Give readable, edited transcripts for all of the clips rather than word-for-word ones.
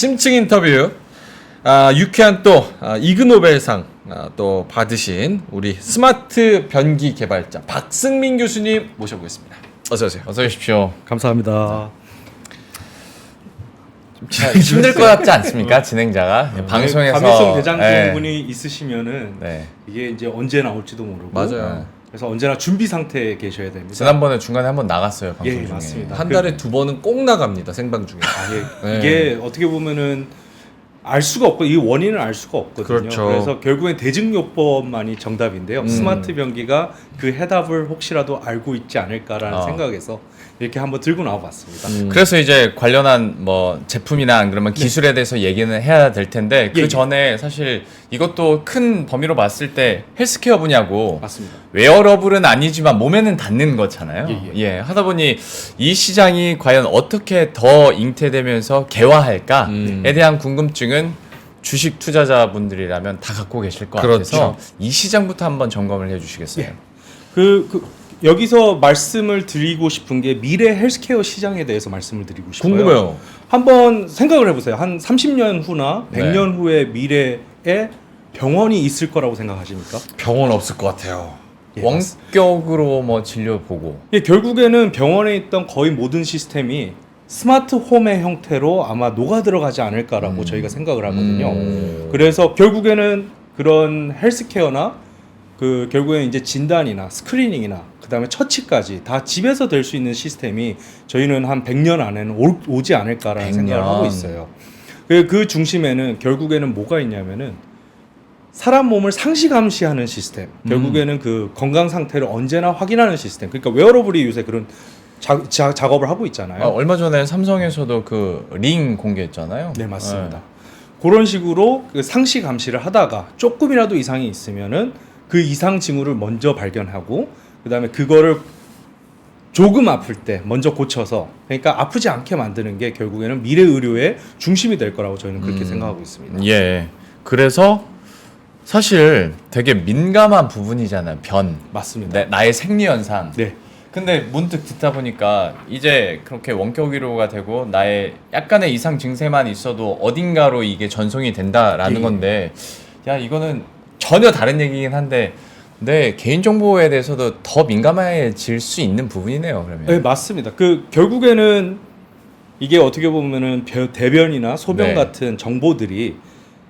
심층 인터뷰. 유쾌한 또 이그노벨상 또 받으신 우리 스마트 변기 개발자 박승민 교수님 모셔보겠습니다. 어서 오세요. 어서 오십시오. 감사합니다. 힘들 것 같지 않습니까? 진행자가 방송에서 감염성 대장증후군이 있으시면은 이게 이제 언제 나올지도 모르고 맞아요. 그래서 언제나 준비 상태에 계셔야 됩니다. 지난번에 중간에 한번 나갔어요. 방송 중에. 맞습니다. 한 달에 2번은 꼭 나갑니다. 생방 중에. 이게 어떻게 보면은 알 수가 없고 이 원인을 알 수가 없거든요. 그렇죠. 그래서 결국엔 대증요법만이 정답인데요. 스마트 변기가 그 해답을 혹시라도 알고 있지 않을까라는 생각에서 이렇게 한번 들고 나와봤습니다. 그래서 이제 관련한 뭐 제품이나 안 그러면 기술에 대해서 얘기는 해야 될 텐데 그 전에 사실 이것도 큰 범위로 봤을 때 헬스케어 분야고 맞습니다. 웨어러블은 아니지만 몸에는 닿는 거잖아요. 하다 보니 이 시장이 과연 어떻게 더 잉태되면서 개화할까에 대한 궁금증은 주식 투자자분들이라면 다 갖고 계실 것 같아서 이 시장부터 한번 점검을 해주시겠어요? 여기서 말씀을 드리고 싶은 게 미래 헬스케어 시장에 대해서 말씀을 드리고 싶어요. 궁금해요. 한번 생각을 해보세요. 한 30년 후나 100년 후의 미래에 병원이 있을 거라고 생각하십니까? 병원 없을 것 같아요. 원격으로 뭐 진료 보고. 결국에는 병원에 있던 거의 모든 시스템이 스마트 홈의 형태로 아마 녹아 들어가지 않을까라고 저희가 생각을 하거든요. 그래서 결국에는 그런 헬스케어나 결국에는 이제 진단이나 스크리닝이나 그다음에 처치까지 다 집에서 될 수 있는 시스템이 저희는 한 100년 안에는 오지 않을까라는 생각을 하고 있어요. 그 중심에는 결국에는 뭐가 있냐면은 사람 몸을 상시 감시하는 시스템, 결국에는 그 건강 상태를 언제나 확인하는 시스템. 그러니까 웨어러블이 요새 그런 작업을 하고 있잖아요. 얼마 전에 삼성에서도 그 링 공개했잖아요. 네, 맞습니다. 그런 식으로 그 상시 감시를 하다가 조금이라도 이상이 있으면은 그 이상 징후를 먼저 발견하고 그다음에 그거를 조금 아플 때 먼저 고쳐서, 그러니까 아프지 않게 만드는 게 결국에는 미래 의료의 중심이 될 거라고 저희는 그렇게 생각하고 있습니다. 그래서 사실 되게 민감한 부분이잖아요. 맞습니다. 나의 생리 현상. 네. 근데 문득 듣다 보니까 이제 그렇게 원격 의료가 되고 나의 약간의 이상 증세만 있어도 어딘가로 이게 전송이 된다라는 건데, 야, 이거는 전혀 다른 얘기긴 한데 내 개인정보에 대해서도 더 민감해질 수 있는 부분이네요. 그러면. 네, 맞습니다. 결국에는 이게 어떻게 보면은 대변이나 소변 같은 정보들이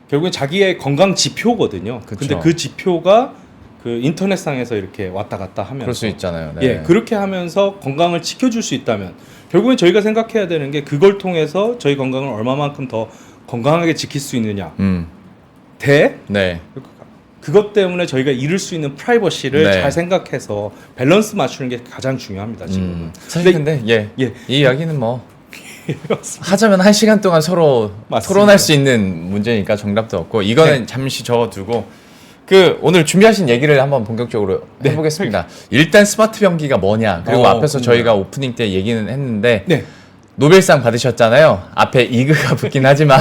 결국엔 자기의 건강 지표거든요. 근데 그 지표가 그 인터넷상에서 이렇게 왔다 갔다 하면서 그럴 수 있잖아요. 그렇게 하면서 건강을 지켜줄 수 있다면 결국엔 저희가 생각해야 되는 게 그걸 통해서 저희 건강을 얼마만큼 더 건강하게 지킬 수 있느냐. 그것 때문에 저희가 잃을 수 있는 프라이버시를 잘 생각해서 밸런스 맞추는 게 가장 중요합니다. 지금. 사실 근데 이 이야기는 뭐 하자면 1시간 동안 서로 토론할 수 있는 문제니까 정답도 없고 이거는 잠시 적어두고 오늘 준비하신 얘기를 한번 본격적으로 해보겠습니다. 일단 스마트 변기가 뭐냐, 그리고 앞에서 저희가 오프닝 때 얘기는 했는데 노벨상 받으셨잖아요. 앞에 이그가 붙긴 하지만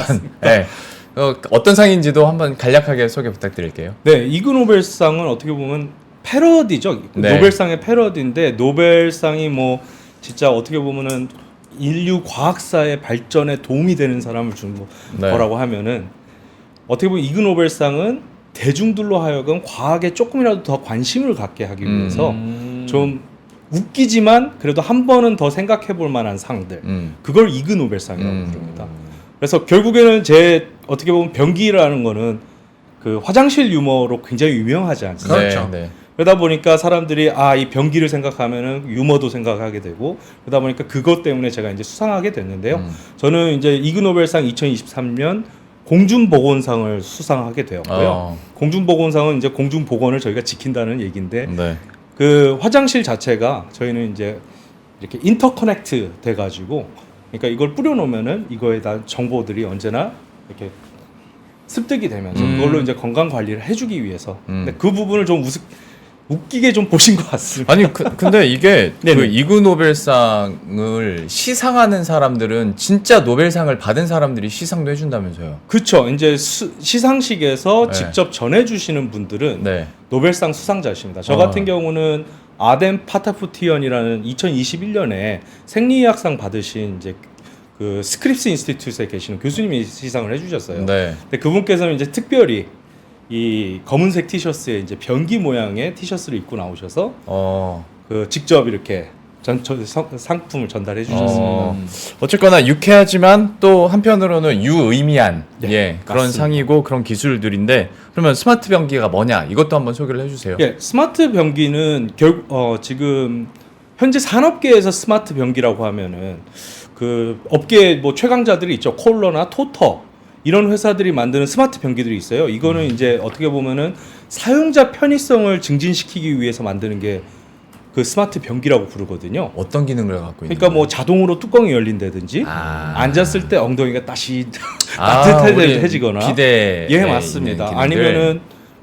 어떤 상인지도 한번 간략하게 소개 부탁드릴게요. 이그 노벨상은 어떻게 보면 패러디죠. 노벨상의 패러디인데, 노벨상이 뭐 진짜 어떻게 보면은 인류 과학사의 발전에 도움이 되는 사람을 준 거라고 하면은, 어떻게 보면 이그 노벨상은 대중들로 하여금 과학에 조금이라도 더 관심을 갖게 하기 위해서 좀 웃기지만 그래도 한 번은 더 생각해 볼 만한 상들, 그걸 이그 노벨상이라고 부릅니다. 그래서 결국에는 어떻게 보면 변기라는 거는 그 화장실 유머로 굉장히 유명하지 않습니까? 그러다 보니까 사람들이 이 변기를 생각하면은 유머도 생각하게 되고, 그러다 보니까 그것 때문에 제가 이제 수상하게 됐는데요. 저는 이제 이그 노벨상 2023년 공중보건상을 수상하게 되었고요. 공중보건상은 이제 공중보건을 저희가 지킨다는 얘기인데, 그 화장실 자체가 저희는 이제 이렇게 인터커넥트 돼가지고, 그러니까 이걸 뿌려놓으면은 이거에 대한 정보들이 언제나 이렇게 습득이 되면서 그걸로 이제 건강 관리를 해주기 위해서. 근데 그 부분을 좀 웃기게 좀 보신 것 같습니다. 아니 근데 이게 그 이그 노벨상을 시상하는 사람들은 진짜 노벨상을 받은 사람들이 시상도 해준다면서요? 그렇죠. 이제 시상식에서 직접 전해주시는 분들은 노벨상 수상자십니다. 저 같은 경우는 아덴 파타푸티언이라는 2021년에 생리의학상 받으신 이제 그 스크립스 인스티튜트에 계시는 교수님이 시상을 해주셨어요. 네. 근데 그분께서는 이제 특별히 이 검은색 티셔츠에 이제 변기 모양의 티셔츠를 입고 나오셔서 그 직접 이렇게 상품을 전달해 주셨습니다. 어쨌거나 유쾌하지만 또 한편으로는 유의미한 네, 그런 맞습니다. 상이고 그런 기술들인데 그러면 스마트 변기가 뭐냐 이것도 한번 소개를 해주세요. 예, 스마트 변기는 지금 현재 산업계에서 스마트 변기라고 하면은 그 업계 뭐 최강자들이 있죠. 콜러나 토터 이런 회사들이 만드는 스마트 변기들이 있어요. 이거는 이제 어떻게 보면은 사용자 편의성을 증진시키기 위해서 만드는 게 그 스마트 변기라고 부르거든요. 어떤 기능을 갖고 있는 그러니까 뭐 자동으로 뚜껑이 열린다든지 아. 앉았을 때 엉덩이가 따시 우리 따뜻해지거나 비대 예 맞습니다. 아니면은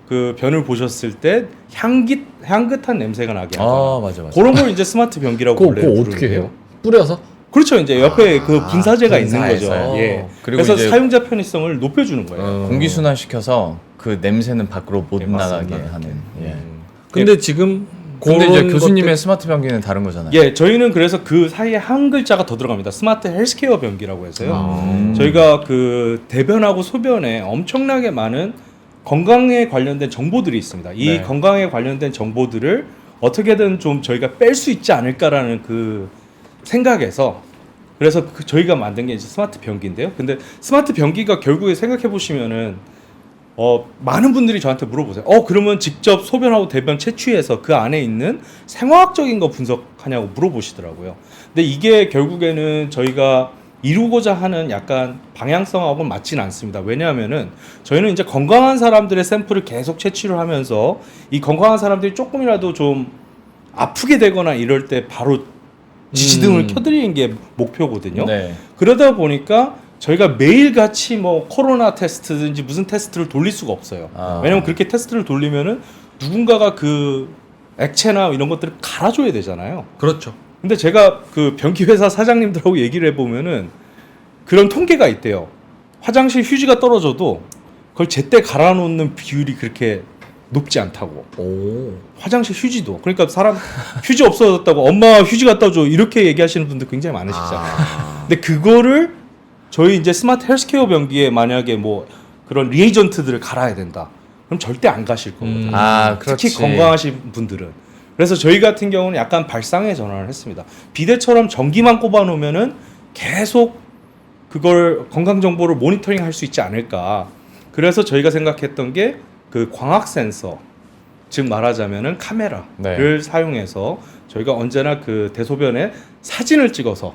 그 변을 보셨을 때 향긋한 냄새가 나게 하거나 맞아. 그런 걸 이제 스마트 변기라고 원래 그거 어떻게 부르는데요. 해요? 뿌려서? 그렇죠. 이제 옆에 그 분사제가 있는 분사해서. 거죠. 예. 그리고 그래서 이제 사용자 편의성을 높여주는 거예요. 공기 순환 시켜서 그 냄새는 밖으로 못 예, 나가게 맞습니다. 하는. 예. 근데 지금 근데 이제 그런 교수님의 것들- 스마트 변기는 다른 거잖아요. 예, 저희는 그래서 그 사이에 한 글자가 더 들어갑니다. 스마트 헬스케어 변기라고 해서요. 저희가 그 대변하고 소변에 엄청나게 많은 건강에 관련된 정보들이 있습니다. 이 네. 건강에 관련된 정보들을 어떻게든 좀 저희가 뺄 수 있지 않을까라는 그 생각에서 그래서 저희가 만든 게 이제 스마트 변기인데요. 근데 스마트 변기가 결국에 생각해 보시면은 많은 분들이 저한테 물어보세요. 그러면 직접 소변하고 대변 채취해서 그 안에 있는 생화학적인 거 분석하냐고 물어보시더라고요. 근데 이게 결국에는 저희가 이루고자 하는 약간 방향성하고는 맞지는 않습니다. 왜냐하면은 저희는 이제 건강한 사람들의 샘플을 계속 채취를 하면서 이 건강한 사람들이 조금이라도 좀 아프게 되거나 이럴 때 바로 지시등을 켜드리는 게 목표거든요. 네. 그러다 보니까 저희가 매일같이 뭐 코로나 테스트든지 무슨 테스트를 돌릴 수가 없어요. 왜냐면 그렇게 테스트를 돌리면은 누군가가 그 액체나 이런 것들을 갈아줘야 되잖아요. 그렇죠. 근데 제가 그 변기 회사 사장님들하고 얘기를 해보면은 그런 통계가 있대요. 화장실 휴지가 떨어져도 그걸 제때 갈아놓는 비율이 그렇게 높지 않다고. 화장실 휴지도. 그러니까 사람 휴지 없어졌다고 엄마 휴지 갖다 줘 이렇게 얘기하시는 분들 굉장히 많으시잖아요. 근데 그거를 저희 이제 스마트 헬스케어 변기에 만약에 뭐 그런 리에이전트들을 갈아야 된다. 그럼 절대 안 가실 거거든요. 그렇지. 특히 건강하신 분들은. 그래서 저희 같은 경우는 약간 발상의 전환을 했습니다. 비데처럼 전기만 꼽아 놓으면은 계속 그걸 건강 정보를 모니터링 할 수 있지 않을까. 그래서 저희가 생각했던 게 그 광학 센서, 즉 말하자면은 카메라를 사용해서 저희가 언제나 그 대소변에 사진을 찍어서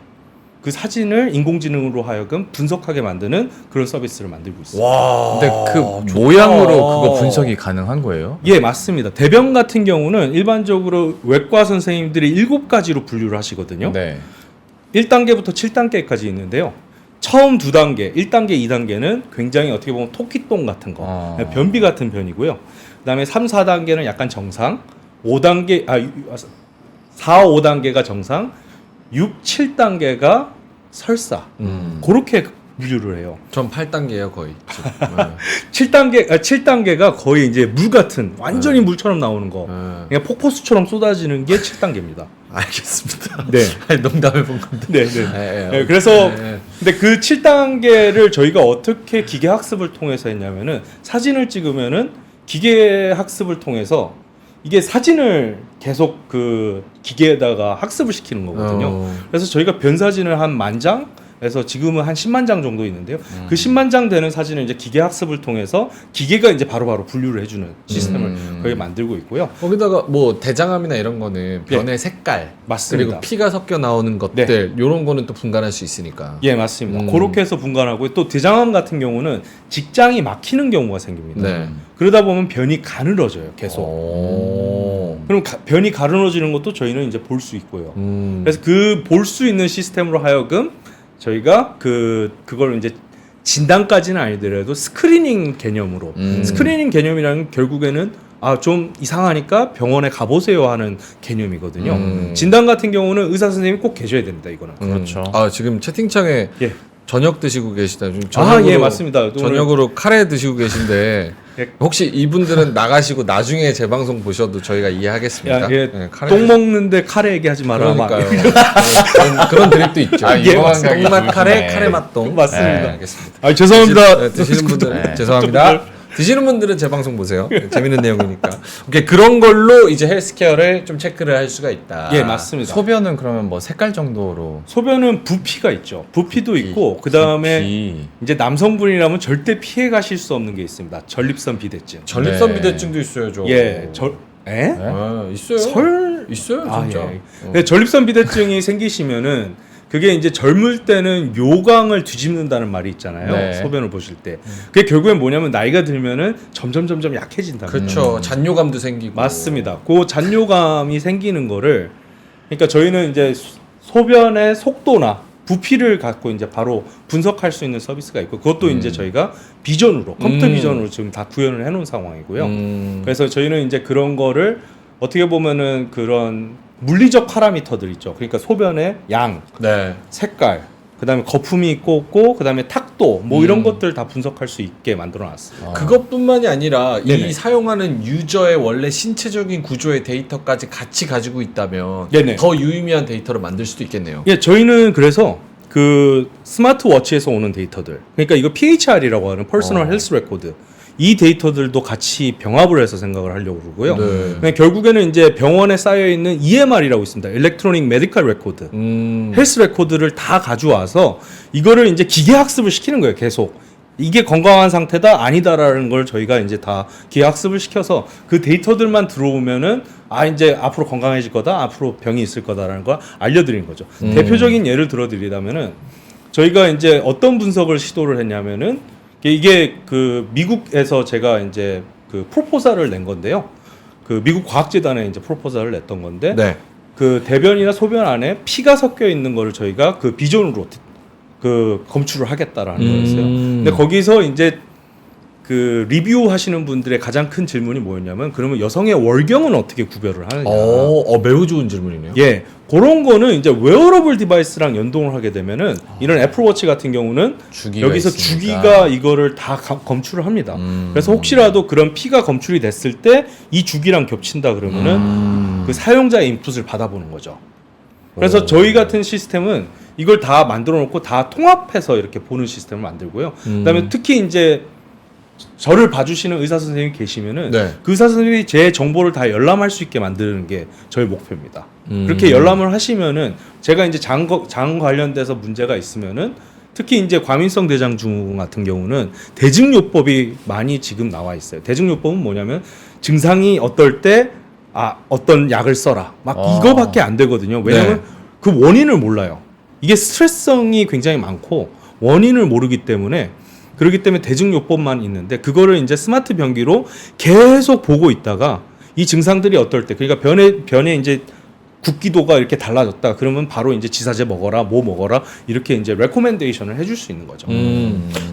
그 사진을 인공지능으로 하여금 분석하게 만드는 그런 서비스를 만들고 있습니다. 와. 근데 그 모양으로 그거 분석이 가능한 거예요? 예, 맞습니다. 대변 같은 경우는 일반적으로 외과 선생님들이 7가지로 분류를 하시거든요. 네. 1단계부터 7단계까지 있는데요. 처음 2단계, 1단계, 2단계는 굉장히 어떻게 보면 토끼똥 같은 거, 변비 같은 변이고요. 그다음에 3, 4단계는 약간 정상, 4, 5단계가 정상, 6, 7단계가 설사. 그렇게 분류를 해요. 전 8단계예요, 거의. 7단계가 거의 이제 물 같은 완전히 물처럼 나오는 거. 그냥 폭포수처럼 쏟아지는 게 7단계입니다. 알겠습니다. 네. 아니, 농담해 본 건데. 네. 네, 그래서 근데 그 7단계를 저희가 어떻게 기계 학습을 통해서 했냐면은 사진을 찍으면은 기계 학습을 통해서 이게 사진을 계속 그 기계에다가 학습을 시키는 거거든요. 그래서 저희가 변 사진을 한 10,000장 그래서 지금은 한 10만 장 정도 있는데요. 그 10만 장 되는 사진을 이제 기계 학습을 통해서 기계가 이제 바로바로 분류를 해주는 시스템을 거기 만들고 있고요. 거기다가 뭐 대장암이나 이런 거는 변의 색깔, 맞습니다. 그리고 피가 섞여 나오는 것들, 이런 거는 또 분간할 수 있으니까. 예, 맞습니다. 그렇게 해서 분간하고 또 대장암 같은 경우는 직장이 막히는 경우가 생깁니다. 네. 그러다 보면 변이 가늘어져요, 계속. 그럼 변이 가늘어지는 것도 저희는 이제 볼 수 있고요. 그래서 그 볼 수 있는 시스템으로 하여금 저희가 그걸 이제 진단까지는 아니더라도 스크리닝 개념으로 스크리닝 개념이라는 결국에는 좀 이상하니까 병원에 가보세요 하는 개념이거든요. 진단 같은 경우는 의사 선생님이 꼭 계셔야 됩니다. 이거는. 그렇죠. 지금 채팅창에 예. 저녁 드시고 계시다. 지금 저녁으로, 예, 맞습니다. 저녁으로 카레 드시고 계신데 혹시 이분들은 나가시고 나중에 재방송 보셔도 저희가 이해하겠습니다. 야, 예, 네, 카레 똥 먹는데 카레 얘기하지 마라. 막. 그러니까요. 그런 드립도 있죠. 아, 예, 유명한 가게 똥맛 카레, 좋으시네. 카레 맛똥. 맞습니다. 네, 알겠습니다. 아, 죄송합니다. 드시는 분들은 네. 죄송합니다. 드시는 분들은 재방송 보세요. 재밌는 내용이니까. 오케이, 그런 걸로 이제 헬스케어를 좀 체크를 할 수가 있다. 예, 맞습니다. 소변은 그러면 뭐 색깔 정도로 소변은 부피가 있죠. 부피도 있고 그 다음에 부피. 이제 남성분이라면 절대 피해 가실 수 없는 게 있습니다. 전립선 비대증. 전립선 네. 비대증도 있어야죠. 예, 네? 아, 있어요. 있어요, 진짜. 예. 근데 전립선 비대증이 생기시면은 그게 이제 젊을 때는 요강을 뒤집는다는 말이 있잖아요. 네. 소변을 보실 때. 그게 결국엔 뭐냐면 나이가 들면은 점점 약해진다. 그렇죠. 잔뇨감도 생기고. 맞습니다. 그 잔뇨감이 생기는 거를 그러니까 저희는 이제 소변의 속도나 부피를 갖고 이제 바로 분석할 수 있는 서비스가 있고 그것도 이제 저희가 비전으로 컴퓨터 비전으로 지금 다 구현을 해놓은 상황이고요. 그래서 저희는 이제 그런 거를 어떻게 보면은 그런 물리적 파라미터들 있죠. 그러니까 소변의 양, 네. 색깔, 그다음에 거품이 있고 그다음에 탁도 뭐 이런 것들 다 분석할 수 있게 만들어놨습니다. 그것뿐만이 아니라 네네. 이 사용하는 유저의 원래 신체적인 구조의 데이터까지 같이 가지고 있다면 네네. 더 유의미한 데이터를 만들 수도 있겠네요. 예, 저희는 그래서 그 스마트워치에서 오는 데이터들, 그러니까 이거 PHR이라고 하는 퍼스널 헬스 레코드, 이 데이터들도 같이 병합을 해서 생각을 하려고 그러고요. 네. 근데 결국에는 이제 병원에 쌓여 있는 EMR이라고 있습니다. 일렉트로닉 메디컬 레코드, 헬스 레코드를 다 가져와서 이거를 이제 기계 학습을 시키는 거예요. 계속 이게 건강한 상태다 아니다라는 걸 저희가 이제 다 기계 학습을 시켜서 그 데이터들만 들어오면은 아 이제 앞으로 건강해질 거다, 앞으로 병이 있을 거다라는 걸 알려드리는 거죠. 대표적인 예를 들어드리자면은 저희가 이제 어떤 분석을 시도를 했냐면은 이게 그 미국에서 제가 이제 그 프로포설을 낸 건데요. 그 미국 과학재단에 이제 프로포설을 냈던 건데 네. 그 대변이나 소변 안에 피가 섞여 있는 거를 저희가 그 비전으로 그 검출을 하겠다라는 거였어요. 근데 거기서 이제 그 리뷰하시는 분들의 가장 큰 질문이 뭐였냐면 그러면 여성의 월경은 어떻게 구별을 하느냐. 매우 좋은 질문이네요. 예, 그런 거는 이제 웨어러블 디바이스랑 연동을 하게 되면은 이런 애플워치 같은 경우는 주기가 여기서 있으니까. 주기가 이거를 다 검출을 합니다. 그래서 혹시라도 그런 피가 검출이 됐을 때 이 주기랑 겹친다 그러면은 그 사용자의 인풋을 받아보는 거죠. 그래서 저희 같은 시스템은 이걸 다 만들어 놓고 다 통합해서 이렇게 보는 시스템을 만들고요. 그다음에 특히 이제 저를 봐주시는 의사 선생님이 계시면은 네. 그 의사 선생님이 제 정보를 다 열람할 수 있게 만드는 게 저희 목표입니다. 그렇게 열람을 하시면은 제가 이제 장 관련돼서 문제가 있으면은 특히 이제 과민성 대장증후군 같은 경우는 대증요법이 많이 지금 나와 있어요. 대증요법은 뭐냐면 증상이 어떨 때 어떤 약을 써라 막 이거밖에 안 되거든요. 왜냐면 그 원인을 몰라요. 이게 스트레스성이 굉장히 많고 원인을 모르기 때문에 그렇기 때문에 대증요법만 있는데 그거를 이제 스마트 변기로 계속 보고 있다가 이 증상들이 어떨 때 그러니까 변에 이제 굵기도가 이렇게 달라졌다 그러면 바로 이제 지사제 먹어라 뭐 먹어라 이렇게 이제 레코멘데이션을 해줄 수 있는 거죠.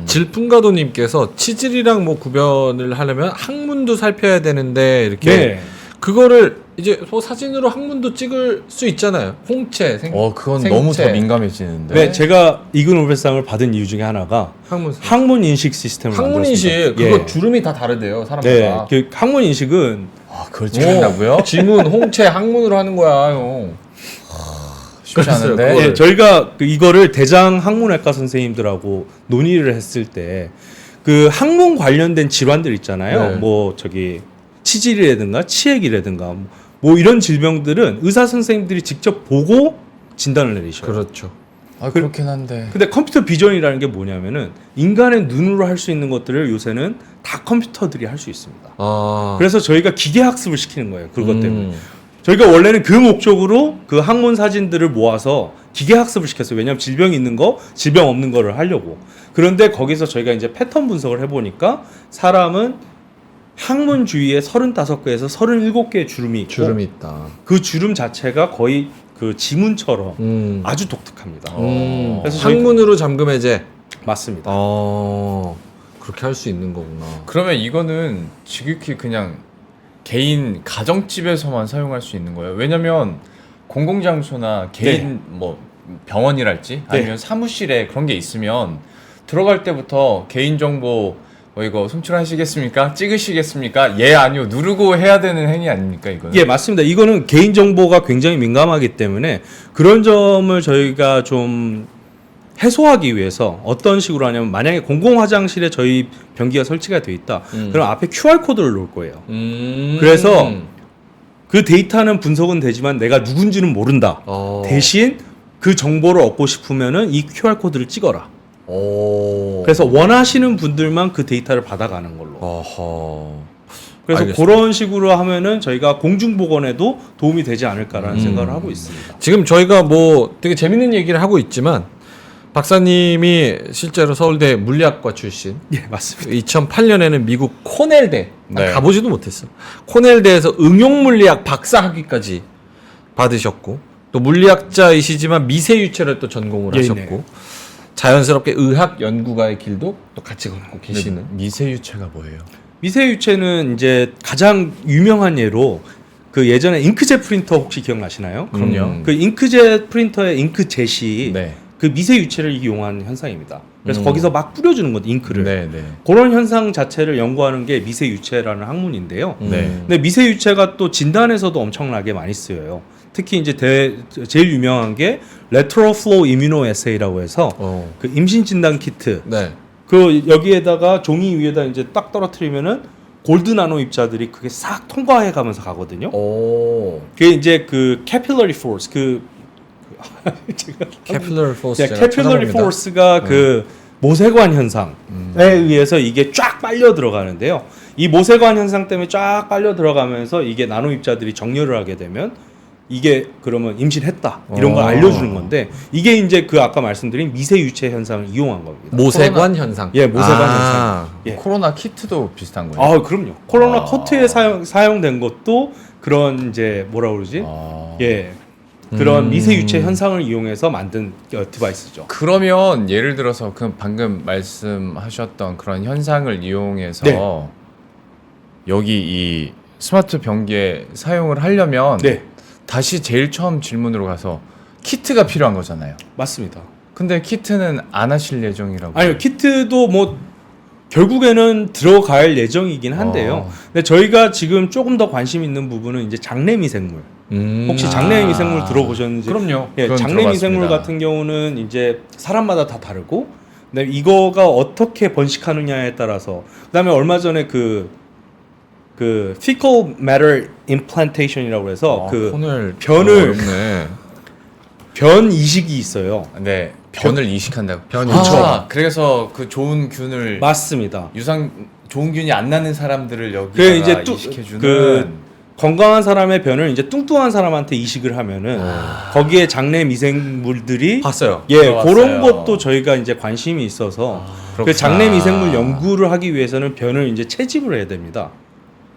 질풍가도님께서 치질이랑 뭐 구별을 하려면 항문도 살펴야 되는데 이렇게 네. 그거를 이제 뭐 사진으로 항문도 찍을 수 있잖아요. 홍채, 그건 생채. 너무 더 민감해지는데. 네, 제가 이그노벨상을 받은 이유 중에 하나가 항문 인식 시스템을 항문 인식 만들었습니다. 그거 예. 주름이 다 다르대요 사람마다. 네, 그 항문 인식은 그걸 찍는다고요? 지문, 홍채, 항문으로 하는 거야, 형. 쉽지 그랬어요, 않은데. 그거를. 예, 저희가 이거를 대장 항문외과 선생님들하고 논의를 했을 때 그 항문 관련된 질환들 있잖아요. 네. 뭐 저기 치질이라든가 치액이라든가 뭐 이런 질병들은 의사 선생님들이 직접 보고 진단을 내리셔요. 그렇죠. 그렇긴 한데. 근데 컴퓨터 비전이라는 게 뭐냐면은 인간의 눈으로 할 수 있는 것들을 요새는 다 컴퓨터들이 할 수 있습니다. 그래서 그래서 저희가 기계 학습을 시키는 거예요. 그것 때문에. 저희가 원래는 그 목적으로 그 항문 사진들을 모아서 기계 학습을 시켰어요. 왜냐하면 질병이 있는 거, 질병 없는 거를 하려고. 그런데 거기서 저희가 이제 패턴 분석을 해보니까 사람은 항문 주위에 35개에서 37개의 주름이 있고 주름이 있다. 그 주름 자체가 거의 그 지문처럼 아주 독특합니다. 그래서 항문으로 잠금 해제. 맞습니다. 그렇게 할 수 있는 거구나. 그러면 이거는 지극히 그냥 개인 가정집에서만 사용할 수 있는 거예요. 왜냐면 공공장소나 개인 뭐 병원이랄지 아니면 사무실에 그런 게 있으면 들어갈 때부터 개인정보 이거 송출하시겠습니까? 찍으시겠습니까? 예 아니요 누르고 해야 되는 행위 아닙니까 이거는? 예, 맞습니다. 이거는 개인 정보가 굉장히 민감하기 때문에 그런 점을 저희가 좀 해소하기 위해서 어떤 식으로 하냐면 만약에 공공 화장실에 저희 변기가 설치가 돼 있다. 그럼 앞에 QR 코드를 놓을 거예요. 그래서 그 데이터는 분석은 되지만 내가 누군지는 모른다. 대신 그 정보를 얻고 싶으면은 이 QR 코드를 찍어라. 그래서 원하시는 분들만 그 데이터를 받아가는 걸로. 그래서 알겠습니다. 그런 식으로 하면은 저희가 공중보건에도 도움이 되지 않을까라는 생각을 하고 있습니다. 지금 저희가 뭐 되게 재밌는 얘기를 하고 있지만 박사님이 실제로 서울대 물리학과 출신. 예, 맞습니다. 2008년에는 미국 코넬대 네. 가보지도 못했어. 코넬대에서 응용물리학 박사학위까지 받으셨고 또 물리학자이시지만 미세유체를 또 전공을 예, 하셨고 네. 자연스럽게 의학 연구가의 길도 또 같이 걷고 계시는. 미세유체가 뭐예요? 미세유체는 이제 가장 유명한 예로 그 예전에 잉크젯 프린터 혹시 기억나시나요? 그럼요. 그 잉크젯 프린터의 잉크젯이 네. 그 미세유체를 이용한 현상입니다. 그래서 거기서 막 뿌려주는 것, 잉크를. 네. 그런 현상 자체를 연구하는 게 미세유체라는 학문인데요. 네. 근데 미세유체가 또 진단에서도 엄청나게 많이 쓰여요. 특히 이제 제일 유명한 게 lateral flow immunoassay라고 해서 그 임신 진단 키트. 네. 그 여기에다가 종이 위에다 이제 딱 떨어뜨리면은 골드 나노 입자들이 그게 싹 통과해 가면서 가거든요. 그게 이제 그 capillary force 캐필러 포스. capillary force가 그 모세관 현상에 의해서 이게 쫙 빨려 들어가는데요. 이 모세관 현상 때문에 쫙 빨려 들어가면서 이게 나노 입자들이 정렬을 하게 되면 이게 그러면 임신했다 이런 걸 알려주는 건데 이게 이제 그 아까 말씀드린 미세유체 현상을 이용한 겁니다. 모세관 현상. 예, 모세관 현상. 예. 코로나 키트도 비슷한 거예요? 아, 그럼요. 코로나 코트에 사용된 것도 그런 이제 뭐라 그러지? 예. 그런 미세유체 현상을 이용해서 만든 디바이스죠. 그러면 예를 들어서 그 방금 말씀하셨던 그런 현상을 이용해서 네. 여기 이 스마트 변기에 사용을 하려면 네, 다시 제일 처음 질문으로 가서 키트가 필요한 거잖아요. 맞습니다. 근데 키트는 안 하실 예정이라고. 아니요, 키트도 뭐 결국에는 들어갈 예정이긴 한데요. 근데 저희가 지금 조금 더 관심 있는 부분은 이제 장내 미생물. 혹시 장내 미생물 들어보셨는지? 그럼요. 예, 그건 장내 들어봤습니다. 미생물 같은 경우는 이제 사람마다 다 다르고, 근데 이거가 어떻게 번식하느냐에 따라서, 그다음에 얼마 전에 그 fecal matter implantation이라고 해서 그 오늘 변을 어렵네. 변 이식이 있어요. 네, 변을 이식한다고. 변이. 그래서 그 좋은 균을 맞습니다. 좋은 균이 안 나는 사람들을 그래 여기다가 이제 이식해주는. 그 건강한 사람의 변을 이제 뚱뚱한 사람한테 이식을 하면은 거기에 장내 미생물들이 봤어요. 예, 들어왔어요. 그런 것도 저희가 이제 관심이 있어서 그 그렇구나. 장내 미생물 연구를 하기 위해서는 변을 이제 채집을 해야 됩니다.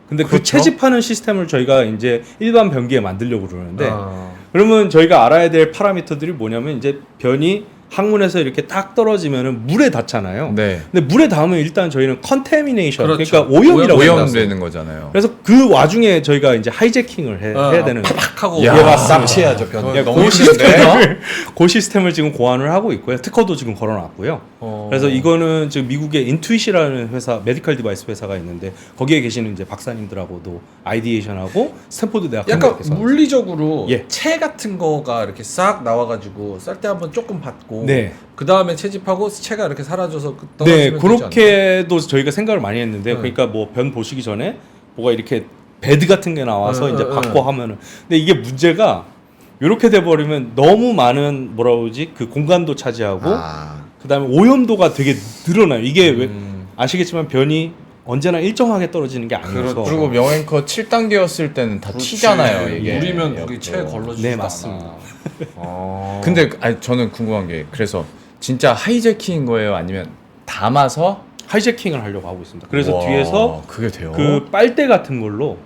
근데 그 그렇죠. 채집하는 시스템을 저희가 이제 일반 변기에 만들려고 그러는데 아. 그러면 저희가 알아야 될 파라미터들이 뭐냐면 이제 변이 항문에서 이렇게 딱 떨어지면은 물에 닿잖아요. 네. 근데 물에 닿으면 일단 저희는 컨테미네이션 그렇죠. 그러니까 오염이라고 해요. 오염되는 거잖아요. 그래서 그 와중에 저희가 이제 하이제킹을 해야 되는 거예요. 팍팍하고 야, 납치해야죠 변. 예, 너무 그 힘든데? 시스템을 그 시스템을 지금 고안을 하고 있고요. 특허도 지금 걸어놨고요. 그래서 이거는 지금 미국의 인투잇이라는 회사, 메디컬 디바이스 회사가 있는데 거기에 계시는 이제 박사님들하고도 아이디에이션하고 스탠포드 대학 약간 한국에서 물리적으로 예. 채 같은 거가 이렇게 싹 나와가지고 쌀 때 한번 조금 받고 네. 그 다음에 채집하고 채가 이렇게 사라져서 네, 떨어지면 되지 않나요? 그렇게도 저희가 생각을 많이 했는데 네. 그러니까 뭐 변 보시기 전에 뭐가 이렇게 베드 같은 게 나와서 이제 네. 받고 하면은 근데 이게 문제가 이렇게 돼 버리면 너무 많은 뭐라 그러지 그 공간도 차지하고 그다음에 오염도가 되게 늘어나요. 이게 왜 아시겠지만 변이 언제나 일정하게 떨어지는 게 아니어서 그리고 명앵커 7단계였을 때는 다 튀잖아요. 이게. 물이면 거기 채 걸러주지도 네, 않아. 맞습니다. 근데 저는 궁금한 게 그래서 진짜 하이제킹인 거예요? 아니면 담아서 하이제킹을 하려고 하고 있습니다. 그래서 와, 뒤에서 그게 돼요? 그 빨대 같은 걸로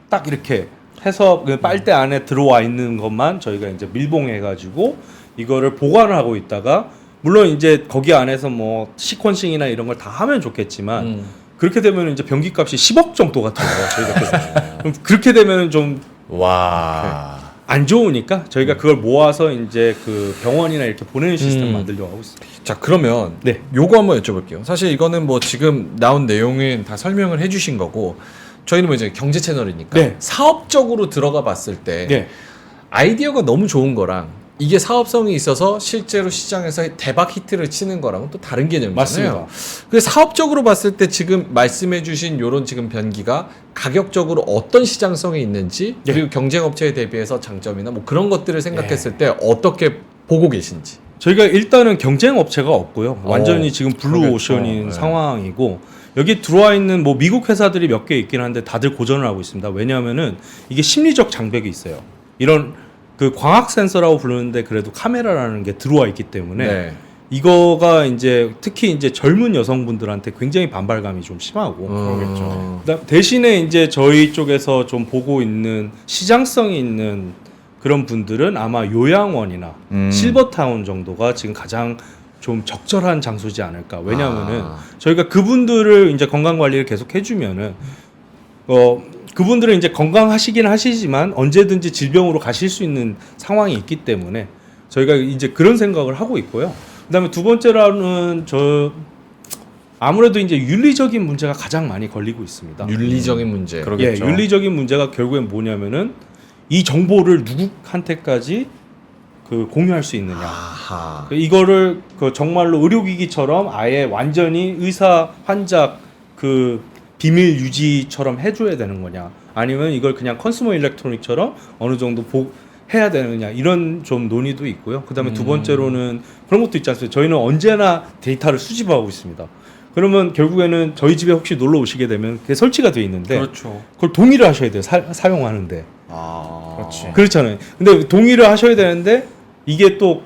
딱 이렇게 해서 그 빨대 안에 들어와 있는 것만 저희가 이제 밀봉해 가지고 이거를 보관을 하고 있다가 물론 이제 거기 안에서 뭐 시퀀싱이나 이런 걸 다 하면 좋겠지만 그렇게 되면 이제 변기값이 10억 정도가 들어요. 저희가 그래서 그럼 그렇게 되면 좀 와. 안 좋으니까 저희가 그걸 모아서 이제 그 병원이나 이렇게 보내는 시스템 만들려고 하고 있습니다. 자 그러면 네. 요거 한번 여쭤볼게요. 사실 이거는 뭐 지금 나온 내용은 다 설명을 해주신 거고 저희는 뭐 이제 경제 채널이니까 네. 사업적으로 들어가 봤을 때 네. 아이디어가 너무 좋은 거랑 이게 사업성이 있어서 실제로 시장에서 대박 히트를 치는 거랑은 또 다른 개념이잖아요. 맞습니다. 그래서 사업적으로 봤을 때 지금 말씀해주신 요런 지금 변기가 가격적으로 어떤 시장성이 있는지 네. 그리고 경쟁 업체에 대비해서 장점이나 뭐 그런 것들을 생각했을 때 어떻게 보고 계신지. 저희가 일단은 경쟁 업체가 없고요. 완전히 지금 블루 오션인 그러겠죠. 네. 상황이고 여기 들어와 있는 뭐 미국 회사들이 몇 개 있긴 한데 다들 고전을 하고 있습니다. 왜냐하면은 이게 심리적 장벽이 있어요. 이런 그 광학 센서라고 부르는데 그래도 카메라라는 게 들어와 있기 때문에 네. 이거가 이제 특히 이제 젊은 여성분들한테 굉장히 반발감이 좀 심하고 그러겠죠. 대신에 이제 저희 쪽에서 좀 보고 있는 시장성이 있는 그런 분들은 아마 요양원이나 실버타운 정도가 지금 가장 좀 적절한 장소지 않을까. 왜냐하면은 저희가 그분들을 이제 건강 관리를 계속 해주면은 그분들은 이제 건강하시긴 하시지만 언제든지 질병으로 가실 수 있는 상황이 있기 때문에 저희가 이제 그런 생각을 하고 있고요. 그다음에 두 번째로는 아무래도 이제 윤리적인 문제가 가장 많이 걸리고 있습니다. 윤리적인 문제. 그러겠죠. 예, 윤리적인 문제가 결국엔 뭐냐면은 이 정보를 누구한테까지 그 공유할 수 있느냐. 아하. 이거를 그 정말로 의료기기처럼 아예 완전히 의사 환자 그 비밀 유지처럼 해줘야 되는 거냐, 아니면 이걸 그냥 컨슈머 일렉트로닉처럼 어느 정도 해야 되느냐, 이런 좀 논의도 있고요. 그다음에 두 번째로는 그런 것도 있지 않습니까? 저희는 언제나 데이터를 수집하고 있습니다. 그러면 결국에는 저희 집에 혹시 놀러 오시게 되면 그게 설치가 돼 있는데 그렇죠. 그걸 동의를 하셔야 돼요. 사용하는데. 그렇지. 그렇잖아요. 근데 동의를 하셔야 되는데 이게 또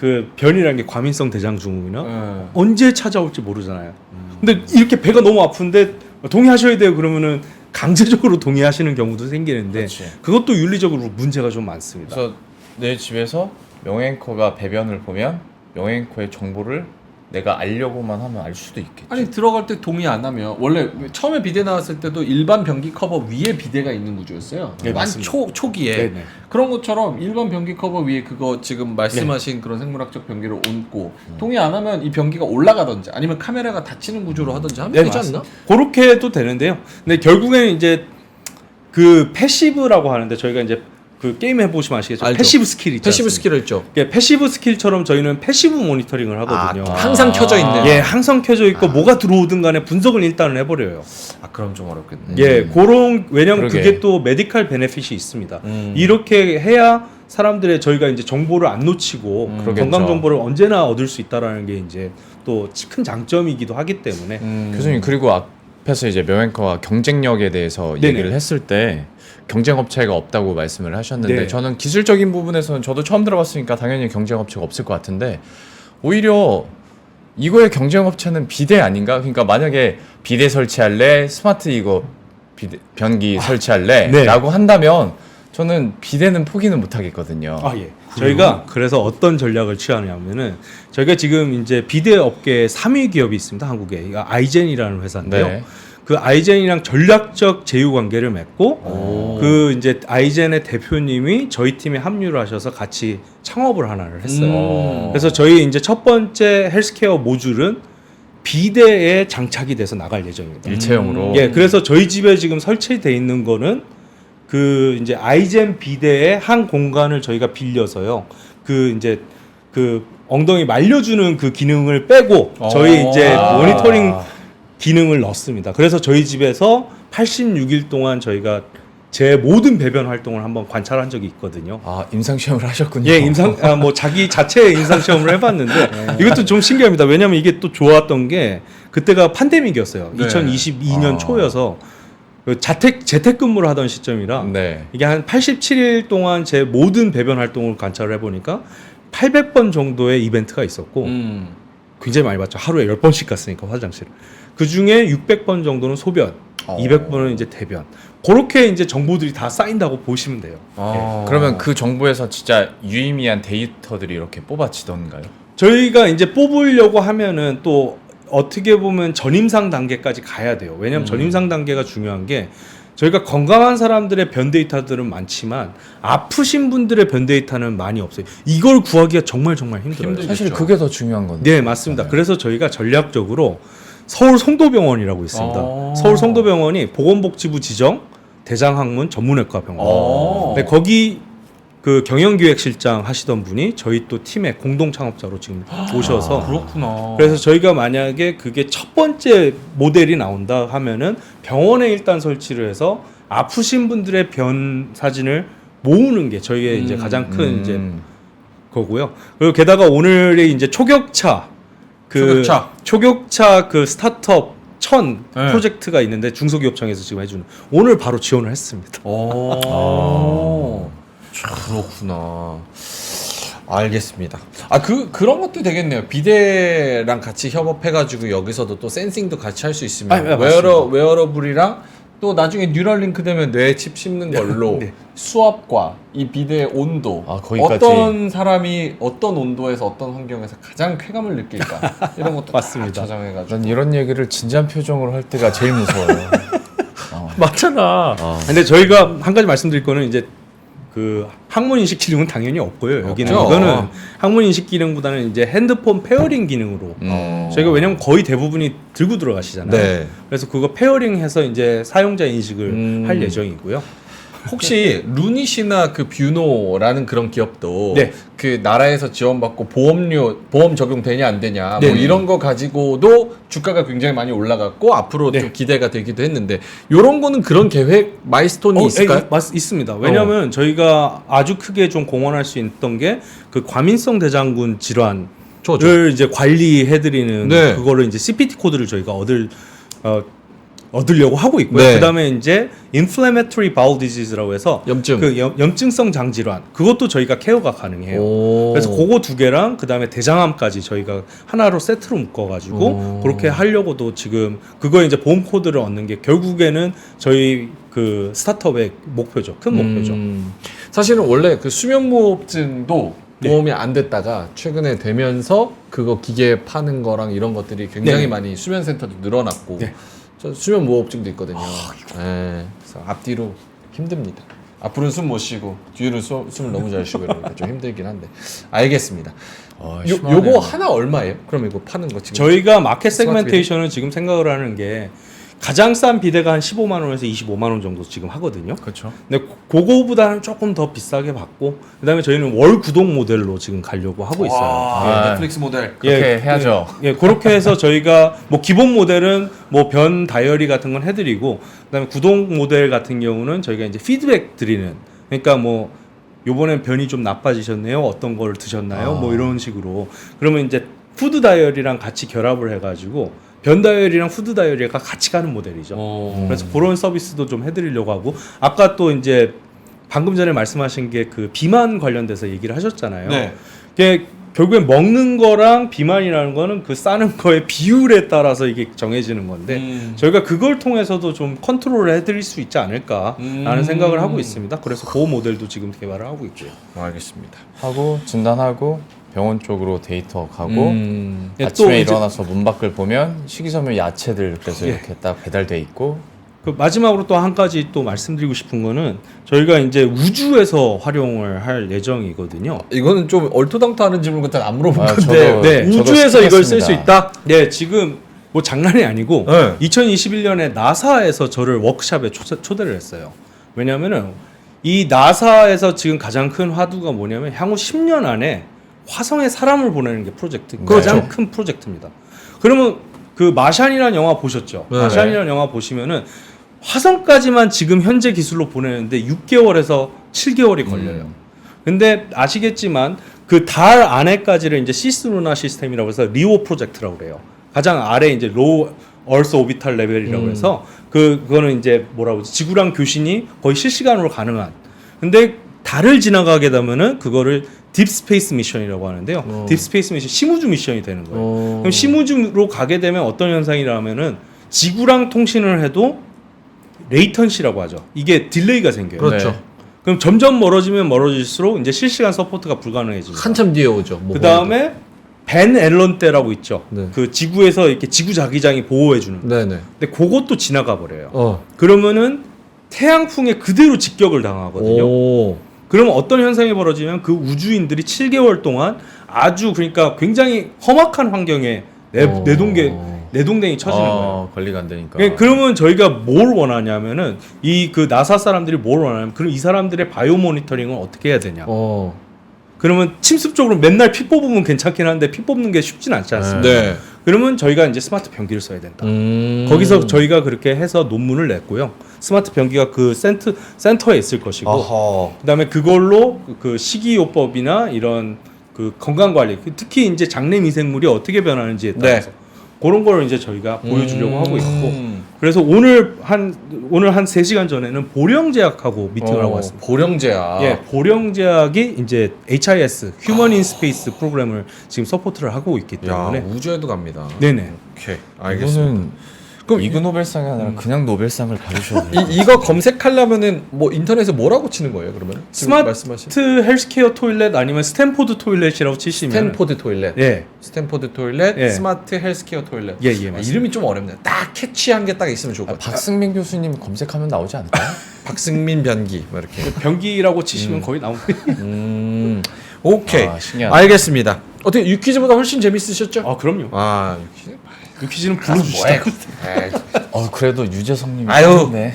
그 변이라는 게 과민성 대장증후군이나 언제 찾아올지 모르잖아요. 근데 이렇게 배가 너무 아픈데 동의하셔야 돼요. 그러면은 강제적으로 동의하시는 경우도 생기는데 그렇지. 그것도 윤리적으로 문제가 좀 많습니다. 그래서 내 집에서 명앵커가 배변을 보면 명앵커의 정보를 내가 알려고만 하면 알 수도 있겠지. 아니 들어갈 때 동의 안 하면 원래 처음에 비대 나왔을 때도 일반 변기 커버 위에 비대가 있는 구조였어요. 네, 맞습니다. 초기에 네네. 그런 것처럼 일반 변기 커버 위에 그거 지금 말씀하신 그런 생물학적 변기를 얹고 동의 안 하면 이 변기가 올라가든지 아니면 카메라가 닫히는 구조로 하든지 하면 되지 않나? 그렇게 해도 되는데요. 근데 결국에는 이제 그 패시브라고 하는데 저희가 이제 그 게임 해보시면 아시겠지만 알죠. 패시브 스킬 있죠. 패시브 스킬을 했죠. 패시브 스킬처럼 저희는 패시브 모니터링을 하거든요. 항상 켜져 있는. 예, 항상 켜져 있고 뭐가 들어오든 간에 분석을 일단은 해버려요. 그럼 좀 어렵겠네. 예, 그런 왜냐면 그러게. 그게 또 메디컬 베네핏이 있습니다. 이렇게 해야 사람들의 저희가 이제 정보를 안 놓치고 그러겠죠. 건강 정보를 언제나 얻을 수 있다라는 게 이제 또 큰 장점이기도 하기 때문에 교수님, 그리고 앞에서 이제 명앵커와 경쟁력에 대해서 네네. 얘기를 했을 때 경쟁 업체가 없다고 말씀을 하셨는데 네. 저는 기술적인 부분에서는 저도 처음 들어봤으니까 당연히 경쟁 업체가 없을 것 같은데 오히려 이거의 경쟁 업체는 비대 아닌가? 그러니까 만약에 비대 설치할래, 스마트 이거 변기 설치할래 네. 라고 한다면 저는 비대는 포기는 못 하겠거든요. 예. 저희가 그래서 어떤 전략을 취하냐면은 저희가 지금 이제 비대 업계 3위 기업이 있습니다. 한국에. 이거 아이젠이라는 회사인데요. 네. 그 아이젠이랑 전략적 제휴 관계를 맺고 그 이제 아이젠의 대표님이 저희 팀에 합류를 하셔서 같이 창업을 하나를 했어요. 그래서 저희 이제 첫 번째 헬스케어 모듈은 비대에 장착이 돼서 나갈 예정입니다. 일체형으로. 예, 그래서 저희 집에 지금 설치돼 있는 거는 그 이제 아이젠 비대의 한 공간을 저희가 빌려서요. 그 이제 그 엉덩이 말려주는 그 기능을 빼고 저희 이제 모니터링 기능을 넣습니다. 그래서 저희 집에서 86일 동안 저희가 제 모든 배변 활동을 한번 관찰한 적이 있거든요. 임상 시험을 하셨군요. 예, 뭐 자기 자체 임상 시험을 해봤는데 이것도 좀 신기합니다. 왜냐하면 이게 또 좋았던 게 그때가 팬데믹이었어요. 네. 2022년 초여서 그 재택근무를 하던 시점이라 네. 이게 한 87일 동안 제 모든 배변 활동을 관찰을 해보니까 800번 정도의 이벤트가 있었고 굉장히 많이 봤죠. 하루에 10번씩 갔으니까 화장실을. 그 중에 600번 정도는 소변, 200번은 이제 대변. 그렇게 이제 정보들이 다 쌓인다고 보시면 돼요. 그러면 그 정보에서 진짜 유의미한 데이터들이 이렇게 뽑아지던가요? 저희가 이제 뽑으려고 하면은 또 어떻게 보면 전임상 단계까지 가야 돼요. 왜냐하면 전임상 단계가 중요한 게 저희가 건강한 사람들의 변 데이터들은 많지만 아프신 분들의 변 데이터는 많이 없어요. 이걸 구하기가 정말 힘들어요. 사실 그게 더 중요한 건데. 네, 맞습니다. 그래서 저희가 전략적으로 서울 송도병원이라고 있습니다. 아. 서울 송도병원이 보건복지부 지정 대장학문 전문외과 병원. 네, 거기 그 경영기획실장 하시던 분이 저희 또 팀의 공동 창업자로 지금 오셔서 그렇구나. 그래서 저희가 만약에 그게 첫 번째 모델이 나온다 하면은 병원에 일단 설치를 해서 아프신 분들의 변 사진을 모으는 게 저희의 이제 가장 큰 이제 거고요. 그리고 게다가 오늘의 이제 초격차 그 스타트업 1000 네. 프로젝트가 있는데 중소기업청에서 지금 해주는 오늘 바로 지원을 했습니다. 그렇구나. 알겠습니다. 그런 것도 되겠네요. 비대랑 같이 협업해가지고 여기서도 또 센싱도 같이 할 수 있으면 웨어러블이랑 또 나중에 뉴럴링크 되면 뇌에 칩 심는 걸로 네. 수압과 이 비대의 온도, 거기까지. 어떤 사람이 어떤 온도에서 어떤 환경에서 가장 쾌감을 느낄까 이런 것도 맞습니다. 다 저장해가지고. 난 이런 얘기를 진지한 표정으로 할 때가 제일 무서워요. 맞잖아. 근데 저희가 한 가지 말씀드릴 거는 이제 그 항문 인식 기능은 당연히 없고요. 여기는 없죠. 이거는 항문 인식 기능보다는 이제 핸드폰 페어링 기능으로 저희가 왜냐면 거의 대부분이 들고 들어가시잖아요. 네. 그래서 그거 페어링해서 이제 사용자 인식을 할 예정이고요. 혹시 루닛이나 그 뷰노라는 그런 기업도 네. 그 나라에서 지원받고 보험 적용되냐 안 되냐 네. 뭐 이런 거 가지고도 주가가 굉장히 많이 올라갔고 앞으로 네. 좀 기대가 되기도 했는데 요런 거는 그런 계획 마일스톤이 있을까요? 있습니다. 왜냐하면 저희가 아주 크게 좀 공헌할 수 있던 게 그 과민성 대장군 질환을 이제 관리해드리는 네. 그거를 이제 CPT 코드를 저희가 얻으려고 하고 있고요. 네. 그다음에 이제 inflammatory bowel disease라고 해서 염증. 그 염증성 장 질환 그것도 저희가 케어가 가능해요. 오. 그래서 그거 두 개랑 그다음에 대장암까지 저희가 하나로 세트로 묶어가지고 오. 그렇게 하려고도 지금 그거 이제 보험 코드를 얻는 게 결국에는 저희 그 스타트업의 목표죠. 큰 목표죠. 사실은 원래 그 수면무호흡증도 네. 보험이 안 됐다가 최근에 되면서 그거 기계 파는 거랑 이런 것들이 굉장히 네. 많이 수면센터도 늘어났고 네. 저 수면무호흡증도 있거든요. 네. 그래서 앞뒤로 힘듭니다. 앞으로는 숨 못 쉬고 뒤로는 숨을 너무 잘 쉬고 이러니까 좀 힘들긴 한데 알겠습니다. 심하네요. 요거 하나 얼마예요? 그럼 이거 파는 거 지금 저희가 마켓 스마트 세그멘테이션을 지금 생각을 하는 게 가장 싼 비대가 한 15만 원에서 25만 원 정도 지금 하거든요. 그렇죠. 근데 그거보다는 조금 더 비싸게 받고 그다음에 저희는 월 구독 모델로 지금 가려고 하고 있어요. 와, 넷플릭스 모델. 그렇게 해야죠. 예, 그렇게 해서 저희가 뭐 기본 모델은 뭐 변 다이어리 같은 건 해드리고 그다음에 구독 모델 같은 경우는 저희가 이제 피드백 드리는 그러니까 뭐 요번엔 변이 좀 나빠지셨네요. 어떤 걸 드셨나요? 뭐 이런 식으로 그러면 이제 푸드 다이어리랑 같이 결합을 해가지고 변 다이어리랑 푸드 다이어리가 같이 가는 모델이죠. 그래서 그런 서비스도 좀 해드리려고 하고 아까 또 이제 방금 전에 말씀하신 게 그 비만 관련돼서 얘기를 하셨잖아요. 네. 그게 결국엔 먹는 거랑 비만이라는 거는 그 싸는 거의 비율에 따라서 이게 정해지는 건데 저희가 그걸 통해서도 좀 컨트롤을 해드릴 수 있지 않을까라는 생각을 하고 있습니다. 그래서 그 모델도 지금 개발을 하고 있고요. 알겠습니다. 하고 진단하고 병원 쪽으로 데이터 가고 예, 아침에 또 이제- 일어나서 문 밖을 보면 식이섬유 야채들 그래서 예. 이렇게 딱 배달돼 있고 그 마지막으로 또 한 가지 또 말씀드리고 싶은 거는 저희가 이제 우주에서 활용을 할 예정이거든요. 이거는 좀 얼토당토하는 질문 같은 안 물어본 아, 건데 저도- 네, 저도 우주에서 이걸 쓸 수 스트레스입니다. 있다. 네, 지금 뭐 장난이 아니고 네. 2021년에 나사에서 저를 워크숍에 초대를 했어요. 왜냐하면은 이 나사에서 지금 가장 큰 화두가 뭐냐면 향후 10년 안에 화성에 사람을 보내는 게 프로젝트 가장 큰 프로젝트입니다. 그러면 그 마샨이라는 영화 보셨죠? 네. 마샨이라는 영화 보시면은 화성까지만 지금 현재 기술로 보내는데 6개월에서 7개월이 걸려요. 근데 아시겠지만 그 달 안에까지를 이제 시스루나 시스템이라고 해서 리오 프로젝트라고 그래요. 가장 아래 이제 로우 얼스 오비탈 레벨이라고 해서 그거는 이제 뭐라고 하지? 지구랑 교신이 거의 실시간으로 가능한. 근데 달을 지나가게 되면은 그거를 딥스페이스 미션이라고 하는데요. 딥스페이스 미션 시무주 미션이 되는 거예요. 그럼 시무주로 가게 되면 어떤 현상이라면은 지구랑 통신을 해도 레이턴시라고 하죠. 이게 딜레이가 생겨요. 그렇죠. 네. 그럼 점점 멀어지면 멀어질수록 이제 실시간 서포트가 불가능해집니다. 한참 뒤에 오죠. 뭐 그 다음에 벤 앨런 때라고 있죠. 네. 그 지구에서 이렇게 지구 자기장이 보호해주는. 네네. 근데 그것도 지나가 버려요. 어. 그러면은 태양풍에 그대로 직격을 당하거든요. 오. 그러면 어떤 현상이 벌어지면 그 우주인들이 7개월 동안 아주 그러니까 굉장히 험악한 환경에 내동댕이 쳐지는 거예요. 관리가 안 되니까. 그러면 저희가 뭘 원하냐면은 이 그 나사 사람들이 뭘 원하냐면 그럼 이 사람들의 바이오 모니터링을 어떻게 해야 되냐. 그러면 침습적으로 맨날 피 뽑으면 괜찮긴 한데 피 뽑는 게 쉽진 않지 않습니까? 네. 그러면 저희가 이제 스마트 변기를 써야 된다. 거기서 저희가 그렇게 해서 논문을 냈고요. 스마트 변기가 그 센터에 있을 것이고, 아하. 그다음에 그걸로 그 식이요법이나 이런 그 건강 관리, 특히 이제 장내 미생물이 어떻게 변하는지에 따라서 그런 걸 이제 저희가 보여주려고 하고 있고, 그래서 오늘 한 3시간 전에는 보령제약하고 미팅을 하고 왔습니다. 보령제약. 예, 보령제약이 이제 HIS (Human in Space) 프로그램을 지금 서포트를 하고 있기 야, 때문에 우주에도 갑니다. 네네. 오케이, 알겠습니다. 이거는 그럼 이그 노벨상이 아니라 그냥 노벨상을 받으셔도 돼요. 이거 검색하려면은 뭐 인터넷에 뭐라고 치는 거예요? 그러면 지금 말씀하신 스마트 헬스케어 토일렛 아니면 스탠포드 토일렛이라고 치시면 스탠포드 토일렛. 예. 스탠포드 토일렛, 예. 스마트 헬스케어 토일렛. 예, 맞습니다. 이름이 좀 어렵네요. 딱 캐치한 게 딱 있으면 좋을 것 같아요. 박승민 교수님 검색하면 나오지 않을까요? 박승민 변기 뭐 이렇게. 변기라고 치시면 거의 나옵니다. 오케이. 신기하다. 알겠습니다. 어떻게 유퀴즈보다 훨씬 재밌으셨죠? 아, 그럼요. 아, 유퀴즈. 유퀴즈는 불러주시다. 그래도 유재석님. 아유. 네.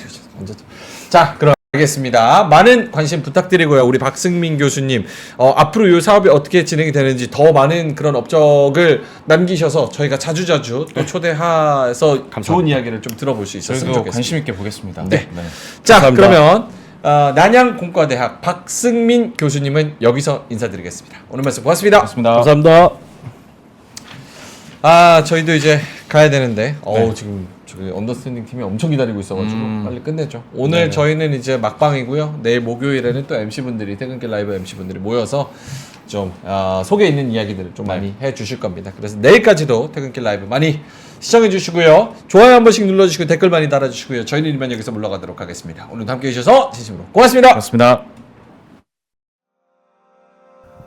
자, 그럼 알겠습니다. 많은 관심 부탁드리고요. 우리 박승민 교수님, 앞으로 이 사업이 어떻게 진행이 되는지 더 많은 그런 업적을 남기셔서 저희가 자주자주 또 초대해서 좋은 이야기를 좀 들어볼 수 있었으면 저희도 좋겠습니다. 관심 있게 보겠습니다. 네. 네. 자, 감사합니다. 그러면 난양공과대학 박승민 교수님은 여기서 인사드리겠습니다. 오늘 말씀 고맙습니다. 고맙습니다. 감사합니다. 저희도 이제 가야 되는데 지금 저기 언더스탠딩 팀이 엄청 기다리고 있어가지고 빨리 끝내죠. 오늘 네네. 저희는 이제 막방이고요. 내일 목요일에는 또 MC분들이 퇴근길 라이브 MC분들이 모여서 좀 속에 있는 이야기들을 좀 많이 해주실 겁니다. 그래서 내일까지도 퇴근길 라이브 많이 시청해 주시고요. 좋아요 한 번씩 눌러주시고 댓글 많이 달아주시고요. 저희는 이만 여기서 물러가도록 하겠습니다. 오늘도 함께해 주셔서 진심으로 고맙습니다. 고맙습니다.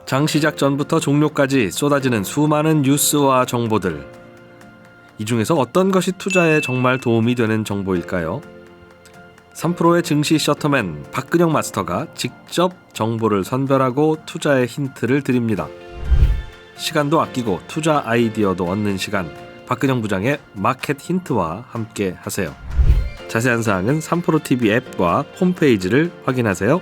장 시작 전부터 종료까지 쏟아지는 수많은 뉴스와 정보들. 이 중에서 어떤 것이 투자에 정말 도움이 되는 정보일까요? 3프로의 증시 셔터맨 박근영 마스터가 직접 정보를 선별하고 투자의 힌트를 드립니다. 시간도 아끼고 투자 아이디어도 얻는 시간, 박근영 부장의 마켓 힌트와 함께 하세요. 자세한 사항은 3프로 TV 앱과 홈페이지를 확인하세요.